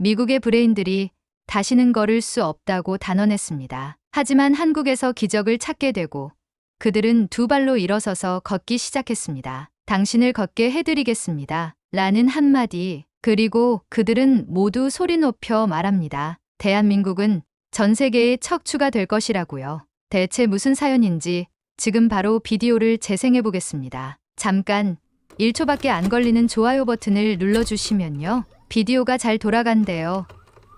미국의 브레인들이 다시는 걸을 수 없다고 단언했습니다. 하지만 한국에서 기적을 찾게 되고 그들은 두 발로 일어서서 걷기 시작했습니다. 당신을 걷게 해드리겠습니다. 라는 한마디. 그리고 그들은 모두 소리 높여 말합니다. 대한민국은 전 세계의 척추가 될 것이라고요. 대체 무슨 사연인지 지금 바로 비디오를 재생해 보겠습니다. 잠깐 1초밖에 안 걸리는 좋아요 버튼을 눌러주시면요. 비디오가 잘 돌아간대요.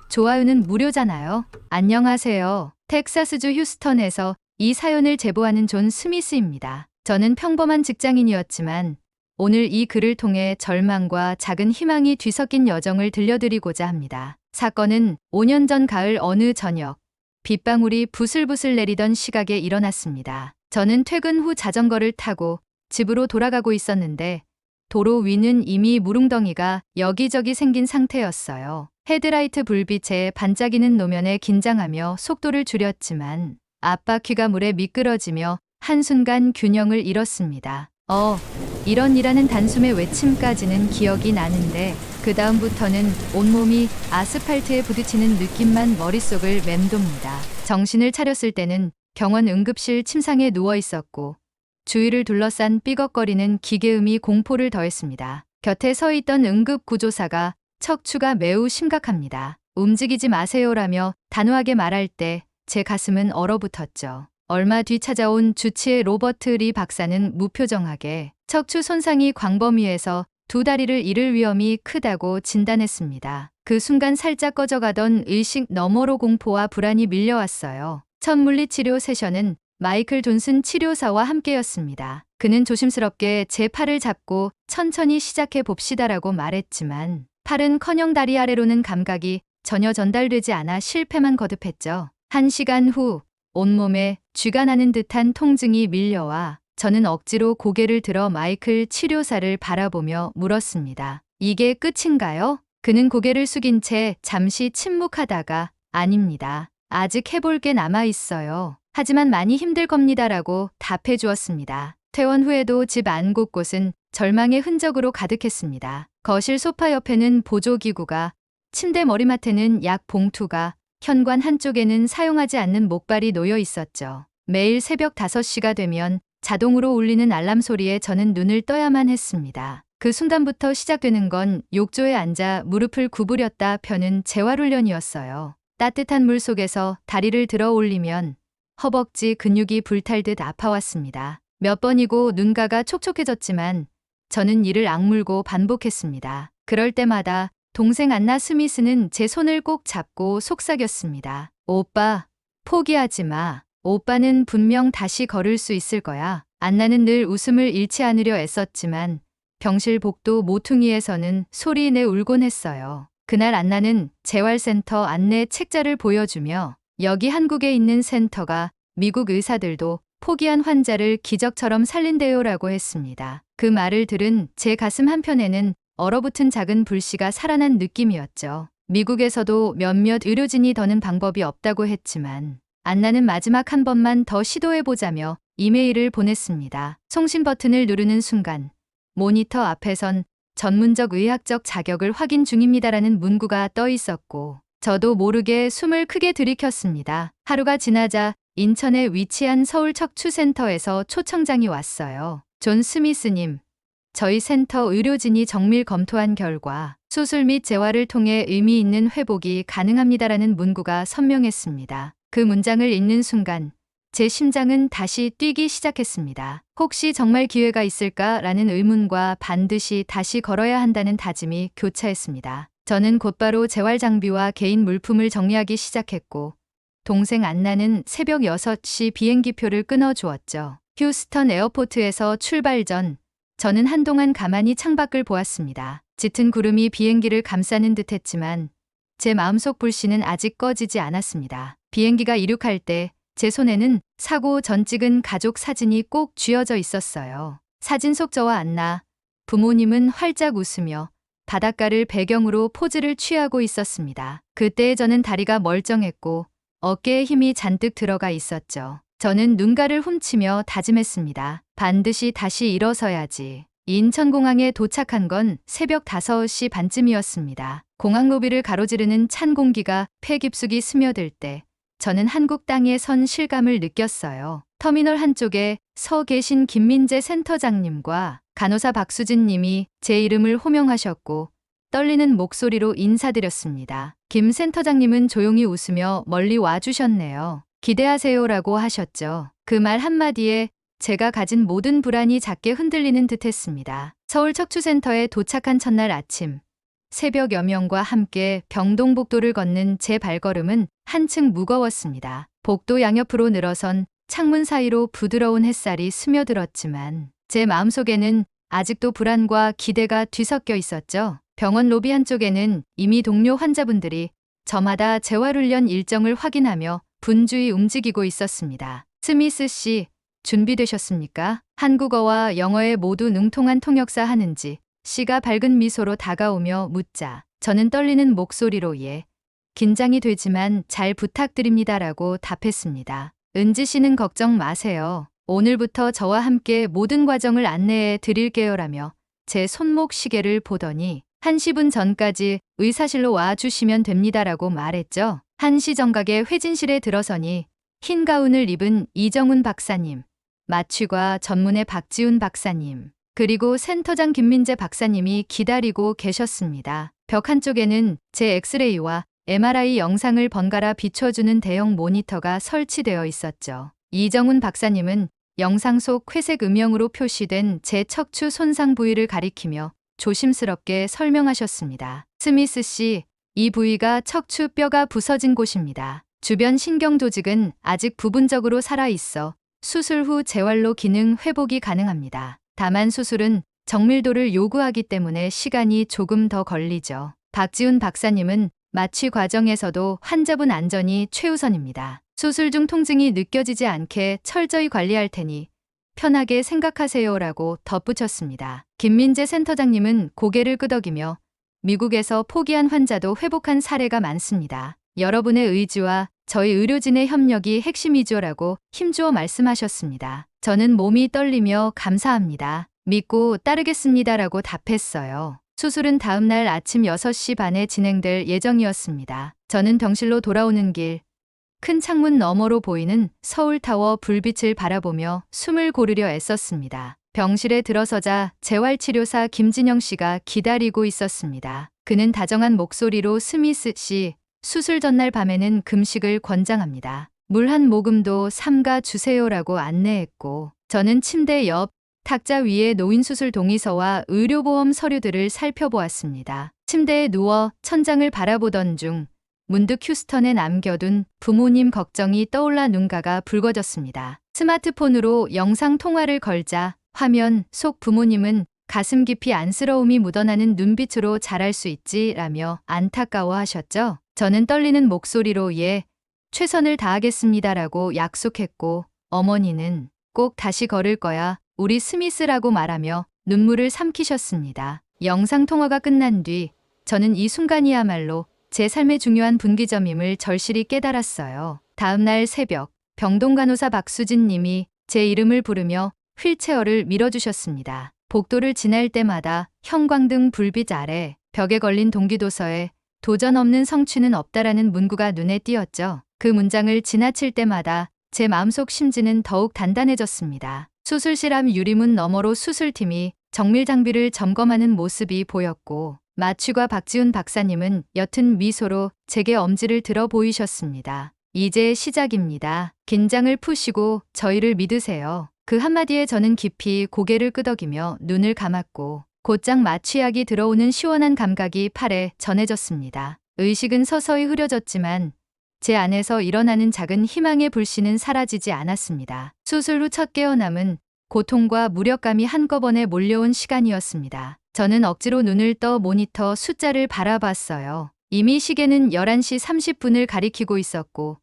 좋아요는 무료잖아요. 안녕하세요. 텍사스주 휴스턴에서 이 사연을 제보하는 존 스미스입니다. 저는 평범한 직장인이었지만 오늘 이 글을 통해 절망과 작은 희망이 뒤섞인 여정을 들려드리고자 합니다. 사건은 5년 전 가을 어느 저녁, 빗방울이 부슬부슬 내리던 시각에 일어났습니다. 저는 퇴근 후 자전거를 타고 집으로 돌아가고 있었는데 도로 위는 이미 무릉덩이가 여기저기 생긴 상태였어요. 헤드라이트 불빛에 반짝이는 노면에 긴장하며 속도를 줄였지만 앞바퀴가 물에 미끄러지며 한순간 균형을 잃었습니다. 이런이라는 단숨의 외침까지는 기억이 나는데 그 다음부터는 온몸이 아스팔트에 부딪히는 느낌만 머릿속을 맴돕니다. 정신을 차렸을 때는 병원 응급실 침상에 누워 있었고 주위를 둘러싼 삐걱거리는 기계음이 공포를 더했습니다. 곁에 서 있던 응급구조사가 척추가 매우 심각합니다. 움직이지 마세요라며 단호하게 말할 때 제 가슴은 얼어붙었죠. 얼마 뒤 찾아온 주치의 로버트 리 박사는 무표정하게 척추 손상이 광범위해서 두 다리를 잃을 위험이 크다고 진단했습니다. 그 순간 살짝 꺼져가던 의식 너머로 공포와 불안이 밀려왔어요. 첫 물리치료 세션은 마이클 존슨 치료사와 함께였습니다. 그는 조심스럽게 제 팔을 잡고 천천히 시작해 봅시다라고 말했지만 팔은커녕 다리 아래로는 감각이 전혀 전달되지 않아 실패만 거듭했죠. 1시간 후 온몸에 쥐가 나는 듯한 통증이 밀려와 저는 억지로 고개를 들어 마이클 치료사를 바라보며 물었습니다. 이게 끝인가요? 그는 고개를 숙인 채 잠시 침묵하다가 아닙니다. 아직 해볼 게 남아 있어요. 하지만 많이 힘들 겁니다라고 답해 주었습니다. 퇴원 후에도 집 안 곳곳은 절망의 흔적으로 가득했습니다. 거실 소파 옆에는 보조기구가, 침대 머리맡에는 약 봉투가, 현관 한쪽에는 사용하지 않는 목발이 놓여 있었죠. 매일 새벽 5시가 되면 자동으로 울리는 알람 소리에 저는 눈을 떠야만 했습니다. 그 순간부터 시작되는 건 욕조에 앉아 무릎을 구부렸다 펴는 재활훈련이었어요. 따뜻한 물 속에서 다리를 들어 올리면 허벅지 근육이 불탈 듯 아파왔습니다. 몇 번이고 눈가가 촉촉해졌지만 저는 이를 악물고 반복했습니다. 그럴 때마다 동생 안나 스미스는 제 손을 꼭 잡고 속삭였습니다. 오빠, 포기하지 마. 오빠는 분명 다시 걸을 수 있을 거야. 안나는 늘 웃음을 잃지 않으려 애썼지만 병실 복도 모퉁이에서는 소리내 울곤 했어요. 그날 안나는 재활센터 안내 책자를 보여주며 여기 한국에 있는 센터가 미국 의사들도 포기한 환자를 기적처럼 살린대요라고 했습니다. 그 말을 들은 제 가슴 한편에는 얼어붙은 작은 불씨가 살아난 느낌이었죠. 미국에서도 몇몇 의료진이 더는 방법이 없다고 했지만 안나는 마지막 한 번만 더 시도해보자며 이메일을 보냈습니다. 송신 버튼을 누르는 순간 모니터 앞에선 전문적 의학적 자격을 확인 중입니다라는 문구가 떠 있었고 저도 모르게 숨을 크게 들이켰습니다. 하루가 지나자 인천에 위치한 서울척추센터에서 초청장이 왔어요. 존 스미스님, 저희 센터 의료진이 정밀 검토한 결과 수술 및 재활을 통해 의미 있는 회복이 가능합니다라는 문구가 선명했습니다. 그 문장을 읽는 순간 제 심장은 다시 뛰기 시작했습니다. 혹시 정말 기회가 있을까라는 의문과 반드시 다시 걸어야 한다는 다짐이 교차했습니다. 저는 곧바로 재활 장비와 개인 물품을 정리하기 시작했고 동생 안나는 새벽 6시 비행기표를 끊어주었죠. 휴스턴 에어포트에서 출발 전 저는 한동안 가만히 창밖을 보았습니다. 짙은 구름이 비행기를 감싸는 듯했지만 제 마음속 불씨는 아직 꺼지지 않았습니다. 비행기가 이륙할 때 제 손에는 사고 전 찍은 가족 사진이 꼭 쥐어져 있었어요. 사진 속 저와 안나, 부모님은 활짝 웃으며 바닷가를 배경으로 포즈를 취하고 있었습니다. 그때의 저는 다리가 멀쩡했고 어깨에 힘이 잔뜩 들어가 있었죠. 저는 눈가를 훔치며 다짐했습니다. 반드시 다시 일어서야지. 인천공항에 도착한 건 새벽 5시 반쯤이었습니다. 공항 로비를 가로지르는 찬 공기가 폐 깊숙이 스며들 때 저는 한국 땅에 선 실감을 느꼈어요. 터미널 한쪽에 서 계신 김민재 센터장님과 간호사 박수진 님이 제 이름을 호명하셨고 떨리는 목소리로 인사드렸습니다. 김 센터장님은 조용히 웃으며 멀리 와주셨네요. 기대하세요라고 하셨죠. 그 말 한마디에 제가 가진 모든 불안이 작게 흔들리는 듯 했습니다. 서울 척추센터에 도착한 첫날 아침, 새벽 여명과 함께 병동복도를 걷는 제 발걸음은 한층 무거웠습니다. 복도 양옆으로 늘어선 창문 사이로 부드러운 햇살이 스며들었지만 제 마음속에는 아직도 불안과 기대가 뒤섞여 있었죠. 병원 로비 한쪽에는 이미 동료 환자분들이 저마다 재활훈련 일정을 확인하며 분주히 움직이고 있었습니다. 스미스 씨, 준비되셨습니까? 한국어와 영어에 모두 능통한 통역사 하는지 씨가 밝은 미소로 다가오며 묻자 저는 떨리는 목소리로 긴장이 되지만 잘 부탁드립니다라고 답했습니다. 은지 씨는 걱정 마세요. 오늘부터 저와 함께 모든 과정을 안내해 드릴게요라며 제 손목 시계를 보더니 1시 분 전까지 의사실로 와주시면 됩니다라고 말했죠. 1시 정각에 회진실에 들어서니 흰 가운을 입은 이정훈 박사님, 마취과 전문의 박지훈 박사님, 그리고 센터장 김민재 박사님이 기다리고 계셨습니다. 벽 한쪽에는 제 엑스레이와 MRI 영상을 번갈아 비춰주는 대형 모니터가 설치되어 있었죠. 이정훈 박사님은 영상 속 회색 음영으로 표시된 제 척추 손상 부위를 가리키며 조심스럽게 설명하셨습니다. 스미스 씨, 이 부위가 척추 뼈가 부서진 곳입니다. 주변 신경 조직은 아직 부분적으로 살아있어 수술 후 재활로 기능 회복이 가능합니다. 다만 수술은 정밀도를 요구하기 때문에 시간이 조금 더 걸리죠. 박지훈 박사님은 마취 과정에서도 환자분 안전이 최우선입니다. 수술 중 통증이 느껴지지 않게 철저히 관리할 테니 편하게 생각하세요라고 덧붙였습니다. 김민재 센터장님은 고개를 끄덕이며 미국에서 포기한 환자도 회복한 사례가 많습니다. 여러분의 의지와 저희 의료진의 협력이 핵심이죠라고 힘주어 말씀하셨습니다. 저는 몸이 떨리며 감사합니다. 믿고 따르겠습니다라고 답했어요. 수술은 다음 날 아침 6시 반에 진행될 예정이었습니다. 저는 병실로 돌아오는 길, 큰 창문 너머로 보이는 서울타워 불빛을 바라보며 숨을 고르려 애썼습니다. 병실에 들어서자 재활치료사 김진영 씨가 기다리고 있었습니다. 그는 다정한 목소리로 스미스 씨, 수술 전날 밤에는 금식을 권장합니다. 물 한 모금도 삼가 주세요라고 안내했고 저는 침대 옆 탁자 위에 놓인 수술 동의서와 의료보험 서류들을 살펴보았습니다. 침대에 누워 천장을 바라보던 중 문득 휴스턴에 남겨둔 부모님 걱정이 떠올라 눈가가 붉어졌습니다. 스마트폰으로 영상 통화를 걸자 화면 속 부모님은 가슴 깊이 안쓰러움이 묻어나는 눈빛으로 잘할 수 있지라며 안타까워하셨죠. 저는 떨리는 목소리로 최선을 다하겠습니다라고 약속했고 어머니는 꼭 다시 걸을 거야 우리 스미스라고 말하며 눈물을 삼키셨습니다. 영상 통화가 끝난 뒤 저는 이 순간이야말로 제 삶의 중요한 분기점임을 절실히 깨달았어요. 다음 날 새벽 병동 간호사 박수진 님이 제 이름을 부르며 휠체어를 밀어주셨습니다. 복도를 지날 때마다 형광등 불빛 아래 벽에 걸린 동기도서에 도전 없는 성취는 없다라는 문구가 눈에 띄었죠. 그 문장을 지나칠 때마다 제 마음속 심지는 더욱 단단해졌습니다. 수술실 앞 유리문 너머로 수술팀이 정밀 장비를 점검하는 모습이 보였고 마취과 박지훈 박사님은 옅은 미소로 제게 엄지를 들어 보이셨습니다. 이제 시작입니다. 긴장을 푸시고 저희를 믿으세요. 그 한마디에 저는 깊이 고개를 끄덕이며 눈을 감았고 곧장 마취약이 들어오는 시원한 감각이 팔에 전해졌습니다. 의식은 서서히 흐려졌지만 제 안에서 일어나는 작은 희망의 불씨는 사라지지 않았습니다. 수술 후 첫 깨어남은 고통과 무력감이 한꺼번에 몰려온 시간이었습니다. 저는 억지로 눈을 떠 모니터 숫자를 바라봤어요. 이미 시계는 11시 30분을 가리키고 있었고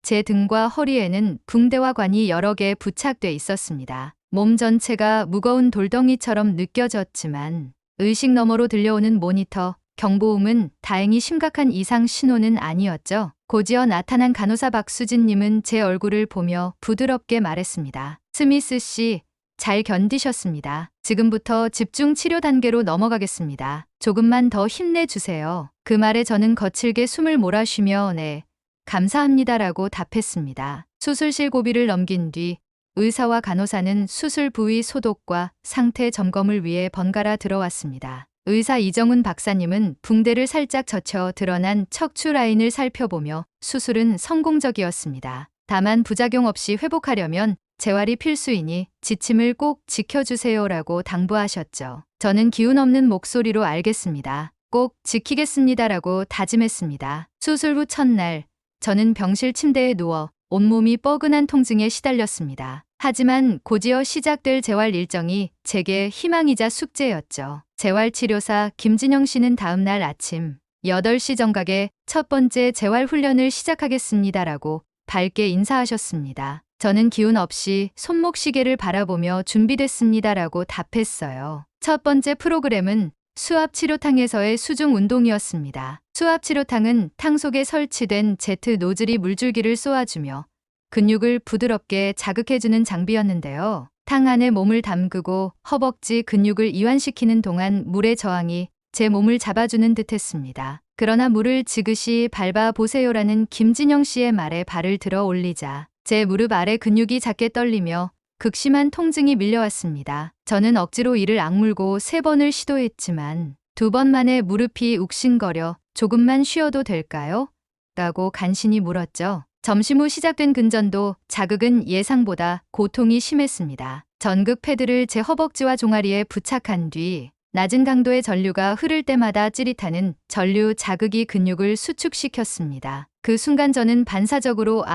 제 등과 허리에는 붕대와 관이 여러 개 부착돼 있었습니다. 몸 전체가 무거운 돌덩이처럼 느껴졌지만 의식 너머로 들려오는 모니터 경보음은 다행히 심각한 이상 신호는 아니었죠. 곧이어 나타난 간호사 박수진님은 제 얼굴을 보며 부드럽게 말했습니다. 스미스 씨, 잘 견디셨습니다. 지금부터 집중 치료 단계로 넘어가겠습니다. 조금만 더 힘내주세요. 그 말에 저는 거칠게 숨을 몰아쉬며 네, 감사합니다라고 답했습니다. 수술실 고비를 넘긴 뒤 의사와 간호사는 수술 부위 소독과 상태 점검을 위해 번갈아 들어왔습니다. 의사 이정훈 박사님은 붕대를 살짝 젖혀 드러난 척추 라인을 살펴보며 수술은 성공적이었습니다. 다만 부작용 없이 회복하려면 재활이 필수이니 지침을 꼭 지켜주세요라고 당부하셨죠. 저는 기운 없는 목소리로 알겠습니다. 꼭 지키겠습니다라고 다짐했습니다. 수술 후 첫날, 저는 병실 침대에 누워 온몸이 뻐근한 통증에 시달렸습니다. 하지만 곧이어 시작될 재활 일정이 제게 희망이자 숙제였죠. 재활치료사 김진영 씨는 다음 날 아침 8시 정각에 첫 번째 재활 훈련을 시작하겠습니다라고 밝게 인사하셨습니다. 저는 기운 없이 손목 시계를 바라보며 준비됐습니다라고 답했어요. 첫 번째 프로그램은 수압치료탕에서의 수중 운동이었습니다. 수압치료탕은 탕 속에 설치된 제트 노즐이 물줄기를 쏘아주며 근육을 부드럽게 자극해주는 장비였는데요. 탕 안에 몸을 담그고 허벅지 근육을 이완시키는 동안 물의 저항이 제 몸을 잡아주는 듯했습니다. 그러나 물을 지그시 밟아보세요라는 김진영 씨의 말에 발을 들어 올리자 제 무릎 아래 근육이 작게 떨리며 극심한 통증이 밀려왔습니다. 저는 억지로 이를 악물고 3번을 시도했지만 2번 만에 무릎이 욱신거려 조금만 쉬어도 될까요? 라고 간신히 물었죠. 점심 후 시작된 근전도 자극은 예상보다 고통이 심했습니다. 전극 패드를 제 허벅지와 종아리에 부착한 뒤 낮은 강도의 전류가 흐를 때마다 찌릿하는 전류 자극이 근육을 수축시켰습니다. 그 순간 저는 반사적으로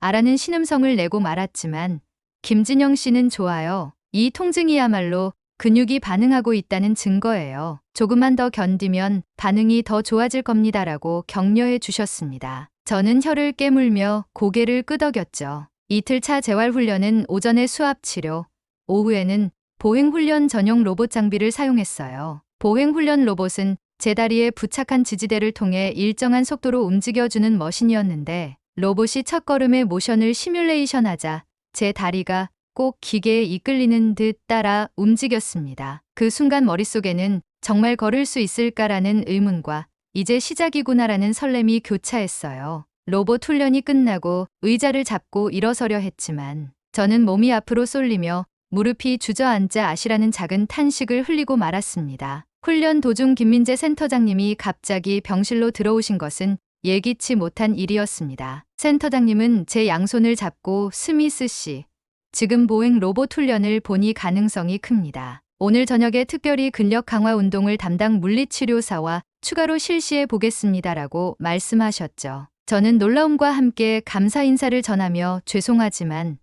아라는 신음성을 내고 말았지만 김진영 씨는 좋아요. 이 통증이야말로 근육이 반응하고 있다는 증거예요. 조금만 더 견디면 반응이 더 좋아질 겁니다라고 격려해 주셨습니다. 저는 혀를 깨물며 고개를 끄덕였죠. 이틀 차 재활훈련은 오전에 수압치료, 오후에는 보행훈련 전용 로봇 장비를 사용했어요. 보행훈련 로봇은 제 다리에 부착한 지지대를 통해 일정한 속도로 움직여주는 머신이었는데 로봇이 첫걸음의 모션을 시뮬레이션하자 제 다리가 꼭 기계에 이끌리는 듯 따라 움직였습니다. 그 순간 머릿속에는 정말 걸을 수 있을까라는 의문과 이제 시작이구나라는 설렘이 교차했어요. 로봇 훈련이 끝나고 의자를 잡고 일어서려 했지만 저는 몸이 앞으로 쏠리며 무릎이 주저앉아 아시라는 작은 탄식을 흘리고 말았습니다. 훈련 도중 김민재 센터장님이 갑자기 병실로 들어오신 것은 예기치 못한 일이었습니다. 센터장님은 제 양손을 잡고 스미스 씨, 지금 보행 로봇 훈련을 보니 가능성이 큽니다. 오늘 저녁에 특별히 근력 강화 운동을 담당 물리치료사와 추가로 실시해 보겠습니다라고 말씀하셨죠. 저는 놀라움과 함께 감사 인사를 전하며 죄송하지만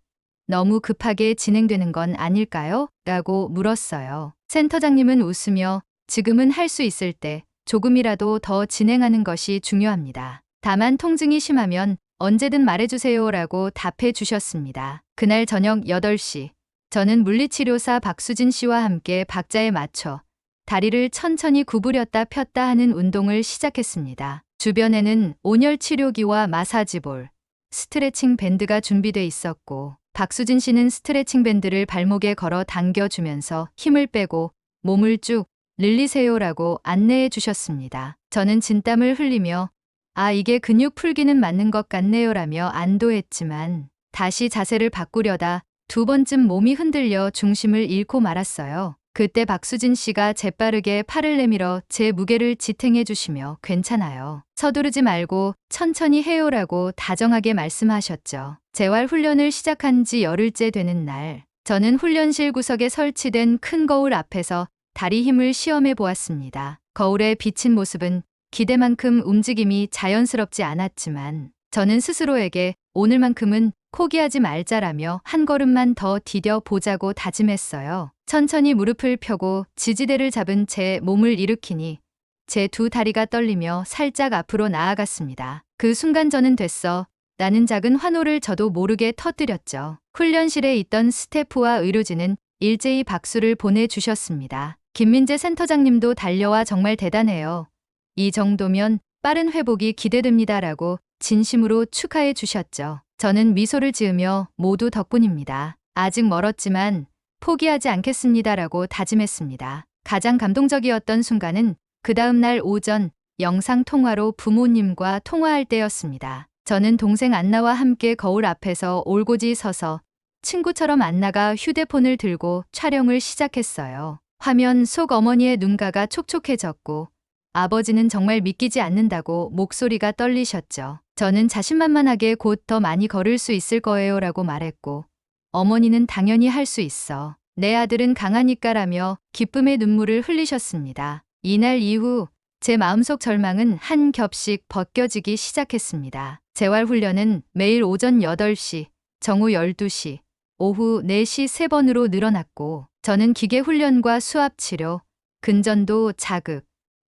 너무 급하게 진행되는 건 아닐까요? 라고 물었어요. 센터장님은 웃으며 지금은 할 수 있을 때 조금이라도 더 진행하는 것이 중요합니다. 다만 통증이 심하면 언제든 말해주세요라고 답해 주셨습니다. 그날 저녁 8시, 저는 물리치료사 박수진 씨와 함께 박자에 맞춰 다리를 천천히 구부렸다 폈다 하는 운동을 시작했습니다. 주변에는 온열 치료기와 마사지볼, 스트레칭 밴드가 준비돼 있었고 박수진 씨는 스트레칭 밴드를 발목에 걸어 당겨주면서 힘을 빼고 몸을 쭉 늘리세요라고 안내해 주셨습니다. 저는 진땀을 흘리며 이게 근육 풀기는 맞는 것 같네요라며 안도했지만 다시 자세를 바꾸려다 2번쯤 몸이 흔들려 중심을 잃고 말았어요. 그때 박수진 씨가 재빠르게 팔을 내밀어 제 무게를 지탱해 주시며 괜찮아요. 서두르지 말고 천천히 해요라고 다정하게 말씀하셨죠. 재활 훈련을 시작한 지 열흘째 되는 날, 저는 훈련실 구석에 설치된 큰 거울 앞에서 다리 힘을 시험해 보았습니다. 거울에 비친 모습은 기대만큼 움직임이 자연스럽지 않았지만 저는 스스로에게 오늘만큼은 포기하지 말자라며 한 걸음만 더 디뎌 보자고 다짐했어요. 천천히 무릎을 펴고 지지대를 잡은 채 몸을 일으키니 제 2 다리가 떨리며 살짝 앞으로 나아갔습니다. 그 순간 저는 됐어 라는 작은 환호를 저도 모르게 터뜨렸죠. 훈련실에 있던 스태프와 의료진은 일제히 박수를 보내주셨습니다. 김민재 센터장님도 달려와 정말 대단해요. 이 정도면 빠른 회복이 기대됩니다라고 진심으로 축하해 주셨죠. 저는 미소를 지으며 모두 덕분입니다. 아직 멀었지만 포기하지 않겠습니다라고 다짐했습니다. 가장 감동적이었던 순간은 그 다음 날 오전 영상통화로 부모님과 통화할 때였습니다. 저는 동생 안나와 함께 거울 앞에서 올고지 서서 친구처럼 안나가 휴대폰을 들고 촬영을 시작했어요. 화면 속 어머니의 눈가가 촉촉해졌고 아버지는 정말 믿기지 않는다고 목소리가 떨리셨죠. 저는 자신만만하게 곧 더 많이 걸을 수 있을 거예요 라고 말했고 어머니는 당연히 할 수 있어. 내 아들은 강하니까라며 기쁨의 눈물을 흘리셨습니다. 이날 이후 제 마음속 절망은 한 겹씩 벗겨지기 시작했습니다. 재활훈련은 매일 오전 8시, 정오 12시, 오후 4시 3번으로 늘어났고 저는 기계훈련과 수압치료, 근전도 자극,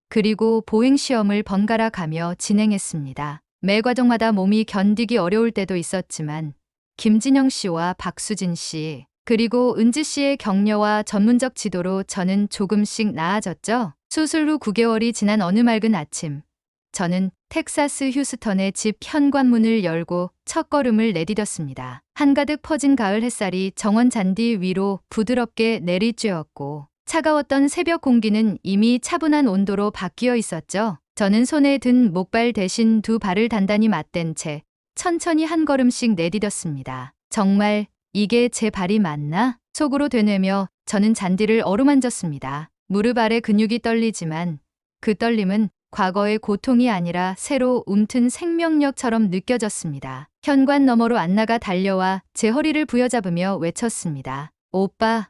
그리고 보행시험을 번갈아 가며 진행했습니다. 매 과정마다 몸이 견디기 어려울 때도 있었지만 김진영 씨와 박수진 씨, 그리고 은지 씨의 격려와 전문적 지도로 저는 조금씩 나아졌죠. 수술 후 9개월이 지난 어느 맑은 아침, 저는 텍사스 휴스턴의 집 현관문을 열고 첫걸음을 내디뎠습니다. 한가득 퍼진 가을 햇살이 정원 잔디 위로 부드럽게 내리쬐었고 차가웠던 새벽 공기는 이미 차분한 온도로 바뀌어 있었죠. 저는 손에 든 목발 대신 두 발을 단단히 맞댄 채 천천히 한 걸음씩 내디뎠습니다. 정말 이게 제 발이 맞나? 속으로 되뇌며 저는 잔디를 어루만졌습니다. 무릎 아래 근육이 떨리지만 그 떨림은 과거의 고통이 아니라 새로 움튼 생명력처럼 느껴졌습니다. 현관 너머로 안나가 달려와 제 허리를 부여잡으며 외쳤습니다. 오빠,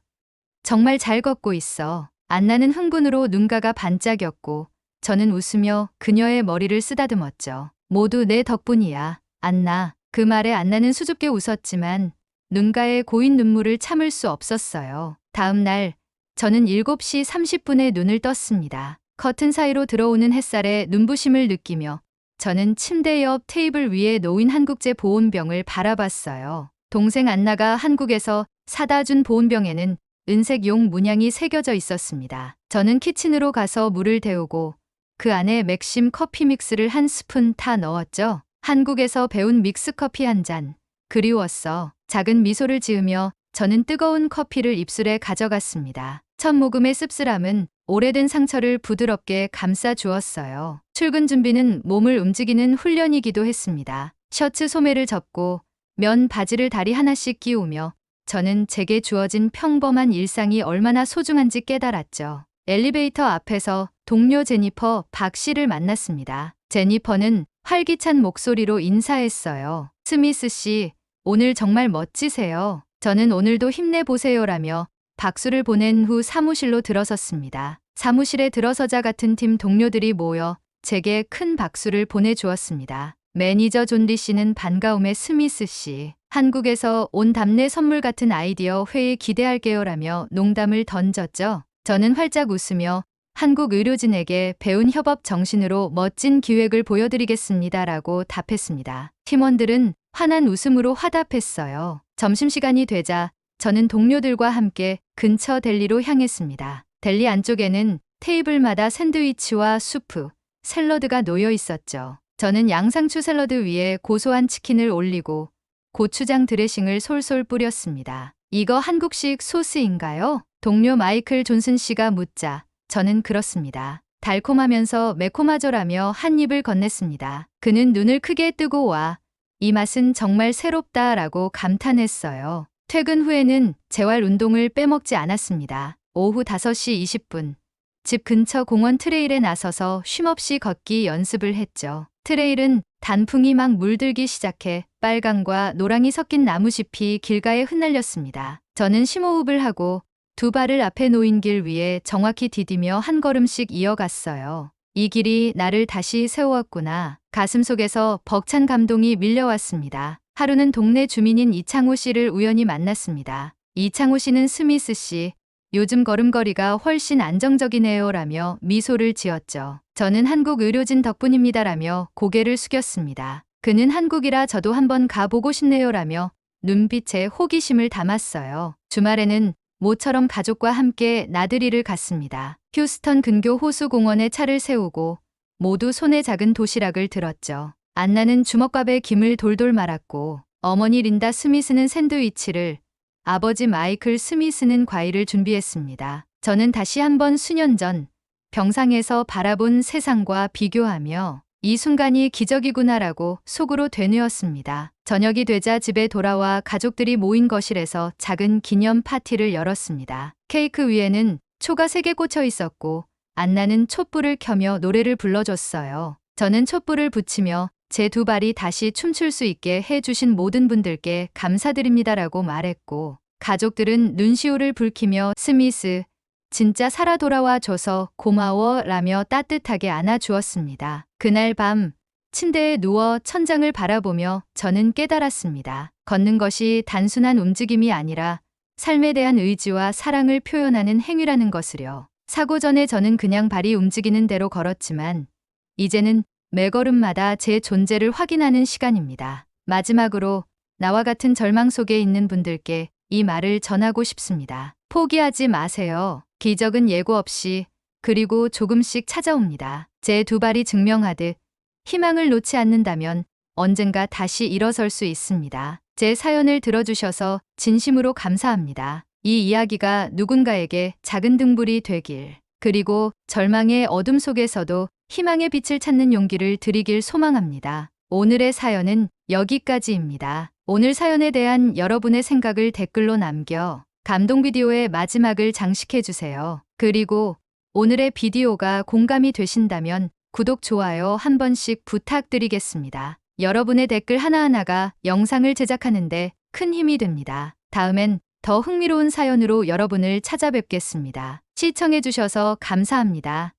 정말 잘 걷고 있어. 안나는 흥분으로 눈가가 반짝였고 저는 웃으며 그녀의 머리를 쓰다듬었죠. 모두 내 덕분이야, 안나. 그 말에 안나는 수줍게 웃었지만 눈가에 고인 눈물을 참을 수 없었어요. 다음 날 저는 7시 30분에 눈을 떴습니다. 커튼 사이로 들어오는 햇살에 눈부심을 느끼며 저는 침대 옆 테이블 위에 놓인 한국제 보온병을 바라봤어요. 동생 안나가 한국에서 사다 준 보온병에는 은색 용 문양이 새겨져 있었습니다. 저는 키친으로 가서 물을 데우고 그 안에 맥심 커피 믹스를 한 스푼 타 넣었죠. 한국에서 배운 믹스커피 한 잔. 그리웠어. 작은 미소를 지으며 저는 뜨거운 커피를 입술에 가져갔습니다. 첫 모금의 씁쓸함은 오래된 상처를 부드럽게 감싸 주었어요. 출근 준비는 몸을 움직이는 훈련이기도 했습니다. 셔츠 소매를 접고 면 바지를 다리 하나씩 끼우며 저는 제게 주어진 평범한 일상이 얼마나 소중한지 깨달았죠. 엘리베이터 앞에서 동료 제니퍼 박 씨를 만났습니다. 제니퍼는 활기찬 목소리로 인사했어요. 스미스 씨, 오늘 정말 멋지세요. 저는 오늘도 힘내보세요라며 박수를 보낸 후 사무실로 들어섰습니다. 사무실에 들어서자 같은 팀 동료들이 모여 제게 큰 박수를 보내주었습니다. 매니저 존리 씨는 반가움에 스미스 씨, 한국에서 온 답례 선물 같은 아이디어 회의 기대할게요라며 농담을 던졌죠. 저는 활짝 웃으며 한국 의료진에게 배운 협업 정신으로 멋진 기획을 보여드리겠습니다라고 답했습니다. 팀원들은 환한 웃음으로 화답했어요. 점심시간이 되자 저는 동료들과 함께 근처 델리로 향했습니다. 델리 안쪽에는 테이블마다 샌드위치와 수프, 샐러드가 놓여 있었죠. 저는 양상추 샐러드 위에 고소한 치킨을 올리고 고추장 드레싱을 솔솔 뿌렸습니다. 이거 한국식 소스인가요? 동료 마이클 존슨 씨가 묻자 저는 그렇습니다. 달콤하면서 매콤하죠라며 한 입을 건넸습니다. 그는 눈을 크게 뜨고 와, 이 맛은 정말 새롭다라고 감탄했어요. 퇴근 후에는 재활 운동을 빼먹지 않았습니다. 오후 5시 20분. 집 근처 공원 트레일에 나서서 쉼없이 걷기 연습을 했죠. 트레일은 단풍이 막 물들기 시작해 빨강과 노랑이 섞인 나무잎이 길가에 흩날렸습니다. 저는 심호흡을 하고 두 발을 앞에 놓인 길 위에 정확히 디디며 한 걸음씩 이어갔어요. 이 길이 나를 다시 세웠구나. 가슴속에서 벅찬 감동이 밀려왔습니다. 하루는 동네 주민인 이창호 씨를 우연히 만났습니다. 이창호 씨는 스미스 씨, 요즘 걸음걸이가 훨씬 안정적이네요라며 미소를 지었죠. 저는 한국 의료진 덕분입니다라며 고개를 숙였습니다. 그는 한국이라 저도 한번 가보고 싶네요라며 눈빛에 호기심을 담았어요. 주말에는 모처럼 가족과 함께 나들이를 갔습니다. 휴스턴 근교 호수공원에 차를 세우고 모두 손에 작은 도시락을 들었죠. 안나는 주먹밥에 김을 돌돌 말았고 어머니 린다 스미스는 샌드위치를, 아버지 마이클 스미스는 과일을 준비했습니다. 저는 다시 한번 수년 전 병상에서 바라본 세상과 비교하며 이 순간이 기적이구나라고 속으로 되뇌었습니다. 저녁이 되자 집에 돌아와 가족들이 모인 거실에서 작은 기념 파티를 열었습니다. 케이크 위에는 초가 3개 꽂혀 있었고 안나는 촛불을 켜며 노래를 불러줬어요. 저는 촛불을 붙이며 제 2발이 다시 춤출 수 있게 해주신 모든 분들께 감사드립니다라고 말했고 가족들은 눈시울을 붉히며 스미스, 진짜 살아 돌아와 줘서 고마워 라며 따뜻하게 안아주었습니다. 그날 밤 침대에 누워 천장을 바라보며 저는 깨달았습니다. 걷는 것이 단순한 움직임이 아니라 삶에 대한 의지와 사랑을 표현하는 행위라는 것을요. 사고 전에 저는 그냥 발이 움직이는 대로 걸었지만 이제는 매 걸음마다 제 존재를 확인하는 시간입니다. 마지막으로 나와 같은 절망 속에 있는 분들께 이 말을 전하고 싶습니다. 포기하지 마세요. 기적은 예고 없이 그리고 조금씩 찾아옵니다. 제 2발이 증명하듯 희망을 놓지 않는다면 언젠가 다시 일어설 수 있습니다. 제 사연을 들어주셔서 진심으로 감사합니다. 이 이야기가 누군가에게 작은 등불이 되길, 그리고 절망의 어둠 속에서도 희망의 빛을 찾는 용기를 드리길 소망합니다. 오늘의 사연은 여기까지입니다. 오늘 사연에 대한 여러분의 생각을 댓글로 남겨 감동 비디오의 마지막을 장식해주세요. 그리고 오늘의 비디오가 공감이 되신다면 구독, 좋아요 한 번씩 부탁드리겠습니다. 여러분의 댓글 하나하나가 영상을 제작하는데 큰 힘이 됩니다. 다음엔 더 흥미로운 사연으로 여러분을 찾아뵙겠습니다. 시청해주셔서 감사합니다.